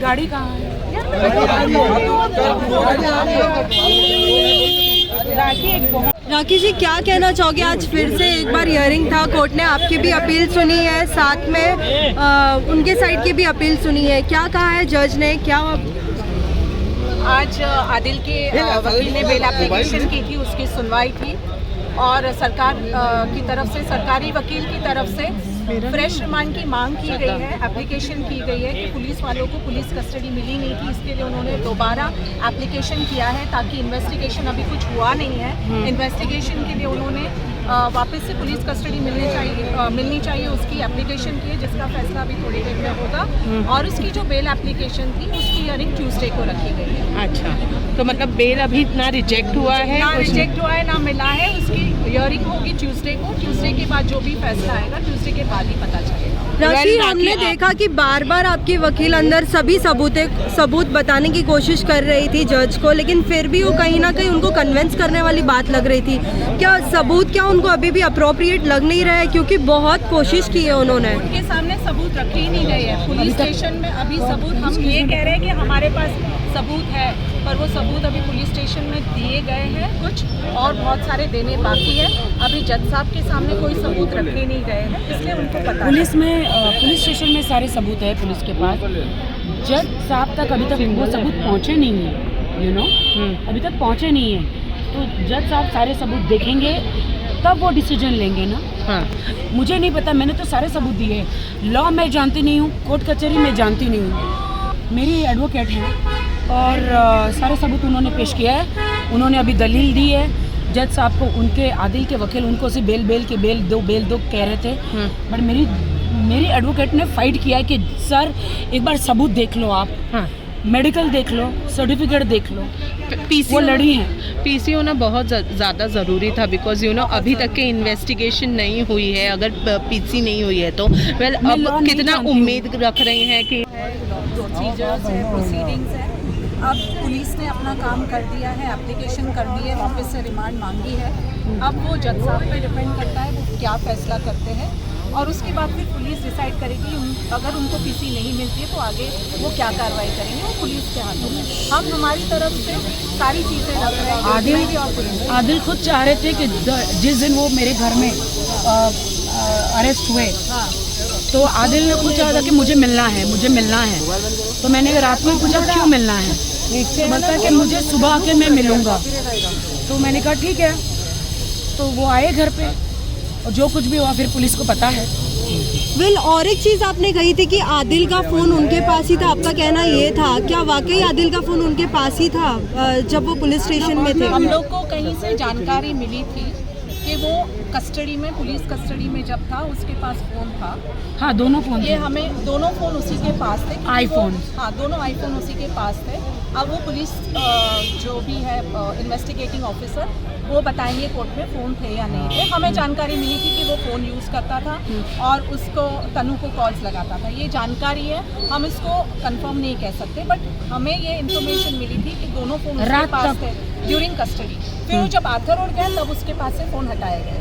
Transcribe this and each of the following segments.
गाड़ी कहाँ है? राखी जी, क्या कहना चाहोगे? आज फिर से एक बार हियरिंग था, कोर्ट ने आपकी भी अपील सुनी है, साथ में उनके साइड की भी अपील सुनी है, क्या कहा है जज ने? क्या आज आदिल के वकील ने बेल एप्लीकेशन की थी, उसकी सुनवाई थी और सरकार की तरफ से, सरकारी वकील की तरफ से फ्रेश रिमांड की मांग की गई है, एप्लीकेशन की गई है कि पुलिस वालों को पुलिस कस्टडी मिली नहीं थी, इसके लिए उन्होंने दोबारा एप्लीकेशन किया है ताकि इन्वेस्टिगेशन, अभी कुछ हुआ नहीं है, इन्वेस्टिगेशन के लिए उन्होंने वापस से पुलिस कस्टडी मिलनी चाहिए उसकी एप्लीकेशन की है, जिसका फैसला अभी थोड़ी देर में होगा। और उसकी जो बेल एप्लीकेशन थी उसकी हियरिंग ट्यूसडे को रखी गई है। अच्छा, तो मतलब बेल अभी ना रिजेक्ट हुआ है, ना रिजेक्ट हुआ है, ना मिला है। उसकी हियरिंग होगी ट्यूसडे को, ट्यूसडे के बाद जो भी फैसला आएगा ट्यूसडे के बाद ही पता चलेगा। राखी, हमने देखा कि बार बार आपकी वकील अंदर सभी सबूत बताने की कोशिश कर रही थी जज को, लेकिन फिर भी वो कहीं ना कहीं उनको कन्विंस करने वाली बात लग रही थी। क्या सबूत, क्या उनको अभी भी अप्रोप्रिएट लग नहीं रहा है? क्योंकि बहुत कोशिश की है उन्होंने। उनके सामने सबूत रखे ही नहीं गए हैं पुलिस स्टेशन में। अभी सबूत, हम ये कह रहे हैं कि हमारे पास सबूत है, पर वो सबूत अभी पुलिस स्टेशन में दिए गए हैं कुछ, और बहुत सारे देने बाकी है। अभी जज साहब के सामने कोई सबूत रखे नहीं गए हैं, इसलिए उनको पता पुलिस स्टेशन में सारे सबूत है पुलिस के पास। जज साहब तक अभी तक वो सबूत पहुँचे नहीं है, यू नो, अभी तक पहुँचे नहीं है। तो जज साहब सारे सबूत देखेंगे तब वो डिसीजन लेंगे ना। हाँ, मुझे नहीं पता, मैंने तो सारे सबूत दिए। लॉ मैं जानती नहीं हूँ, कोर्ट कचहरी में जानती नहीं हूँ। मेरी एडवोकेट हैं और सारे सबूत उन्होंने पेश किया है। उन्होंने अभी दलील दी है जज साहब को। उनके आदिल के वकील उनको से बेल दो कह रहे थे, बट मेरी एडवोकेट ने फाइट किया है कि सर एक बार सबूत देख लो आप। हाँ, मेडिकल देख लो, सर्टिफिकेट देख लो। वो लड़ी हैं। पीसी होना बहुत ज़्यादा ज़रूरी था, बिकॉज यू नो अभी तक के इन्वेस्टिगेशन नहीं हुई है। अगर पीसी नहीं हुई है तो वेल अब कितना उम्मीद रख रहे हैं कि प्रोसीजर्स है, प्रोसीडिंग्स है। अब पुलिस ने अपना काम कर दिया है, एप्लीकेशन कर दी है, वापस से रिमांड मांगी है। अब वो जज साहब पे डिपेंड करता है वो क्या फैसला करते हैं, और उसके बाद फिर पुलिस डिसाइड करेगी अगर उनको पीसी नहीं मिलती है तो आगे वो क्या कार्रवाई करेंगे, वो पुलिस के हाथों में। हम हमारी तरफ से सारी चीज़ें रख रहे हैं। आदिल खुद चाह रहे थे कि जिस दिन वो मेरे घर में अरेस्ट हुए, हाँ, तो आदिल ने खुद चाहा था कि मुझे मिलना है। तो मैंने रात में पूछा क्यों मिलना है, तो बोलता कि मुझे सुबह आके मैं मिलूँगा। तो मैंने कहा ठीक है। तो वो आए घर पे और जो कुछ भी हुआ फिर पुलिस को पता है। वेल, और एक चीज़ आपने कही थी कि आदिल का फ़ोन उनके पास ही था, आपका कहना ये था, क्या वाकई आदिल का फ़ोन उनके पास ही था जब वो पुलिस स्टेशन में थे? हम लोग को कहीं से जानकारी मिली थी कि वो कस्टडी में, पुलिस कस्टडी में जब था उसके पास फ़ोन था। हाँ, दोनों फ़ोन, ये हमें दोनों फ़ोन उसी के पास थे, आईफोन। हाँ, दोनों आईफोन उसी के पास थे। अब वो पुलिस जो भी है इन्वेस्टिगेटिंग ऑफिसर, वो बताएंगे कोर्ट में फ़ोन थे या नहीं थे। हमें जानकारी मिली थी कि वो फ़ोन यूज़ करता था और उसको तनु को कॉल्स लगाता था। ये जानकारी है, हम इसको कंफर्म नहीं कह सकते, बट हमें ये इन्फॉर्मेशन मिली थी कि दोनों फ़ोन उसके पास थे ड्यूरिंग कस्टडी। फिर वो जब आथर रोड गया तब उसके पास से फ़ोन हटाया गया।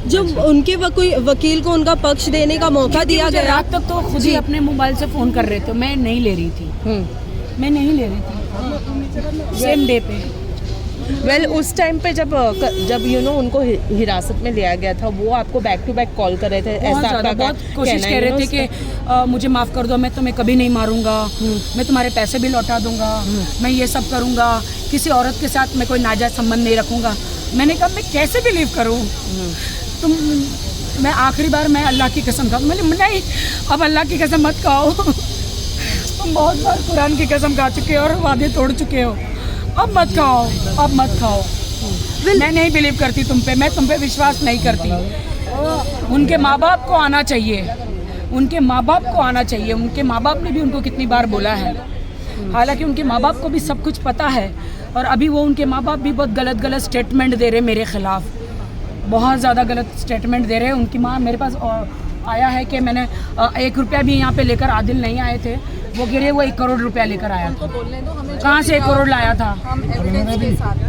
जब उनके वकील को उनका पक्ष देने का मौका दिया गया, रात तक तो खुद ही अपने मोबाइल से फ़ोन कर रहे थे, मैं नहीं ले रही थी। मैं नहीं ले रही थी सेम डे पे। वेल उस टाइम पे जब यू नो उनको हिरासत में लिया गया था, वो आपको बैक टू बैक कॉल कर रहे थे? ऐसा बहुत कोशिश कर रहे थे कि मुझे माफ़ कर दो, मैं तुम्हें कभी नहीं मारूंगा, मैं तुम्हारे पैसे भी लौटा दूंगा, मैं ये सब करूंगा, किसी औरत के साथ मैं कोई नाजायज संबंध नहीं रखूंगा। मैंने कहा मैं कैसे बिलीव करूं? मैं आखिरी बार मैं अल्लाह की कसम खाऊं। मैंने नहीं, अब अल्लाह की कसम मत खाओ। तुम बहुत बार कुरान की कसम खा चुके हो और वादे तोड़ चुके हो, अब मत खाओ। मैं नहीं बिलीव करती तुम पे, मैं तुम पे विश्वास नहीं करती। उनके माँ बाप को आना चाहिए, उनके माँ बाप ने भी उनको कितनी बार बोला है। हालांकि उनके माँ बाप को भी सब कुछ पता है, और अभी वो उनके माँ बाप भी बहुत गलत स्टेटमेंट दे रहे मेरे ख़िलाफ़, बहुत ज़्यादा गलत स्टेटमेंट दे रहे हैं। उनकी माँ मेरे पास आया है कि मैंने 1 रुपया भी यहाँ पे लेकर, आदिल नहीं आए थे, वो कह रहे वो 1 करोड़ रुपया लेकर आया था। कहाँ से 1 करोड़ लाया था?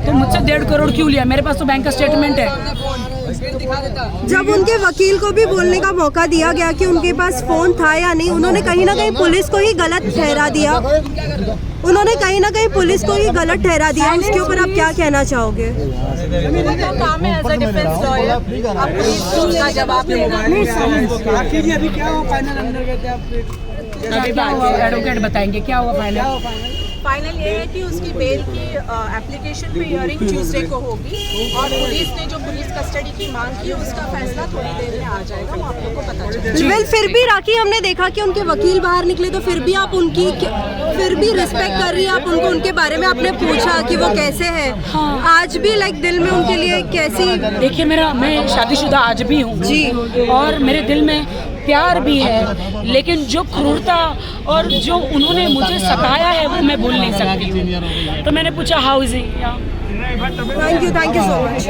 तो मुझसे 1.5 करोड़ क्यों लिया? मेरे पास तो बैंक का स्टेटमेंट है। जब उनके वकील को भी बोलने का मौका दिया गया कि उनके पास फोन था या नहीं, उन्होंने कहीं ना कहीं पुलिस को ही गलत ठहरा दिया। उन्होंने कहीं ना कहीं पुलिस को ही गलत ठहरा दिया। उसके ऊपर आप क्या कहना चाहोगे? मेरा काम है एज अ डिफेंस लॉयर, आप पुलिस का जवाब देना। अभी क्या हुआ फाइनल अंदर गए थे आप? एडवोकेट बताएंगे क्या हुआ फाइनल। फाइनल ये है कि उसकी बेल की एप्लीकेशन पे हियरिंग ट्यूसडे को होगी और पुलिस ने जो पुलिस कस्टडी की मांग की उसका फैसला थोड़ी देर में आ जाएगा, वो आप लोग को पता चलेगा। वेल फिर भी राखी, हमने देखा कि उनके वकील बाहर निकले तो फिर भी आप उनकी फिर भी रिस्पेक्ट कर रही है आप उनको, उनके बारे में आपने पूछा कि वो कैसे है। हाँ। आज भी लाइक दिल में उनके लिए कैसी? देखिए मैं शादीशुदा आज भी हूँ जी, और मेरे दिल में प्यार भी है, लेकिन जो क्रूरता और जो उन्होंने मुझे सताया है वो मैं भूल नहीं सकती हूँ। तो मैंने पूछा how is he. Thank you so much.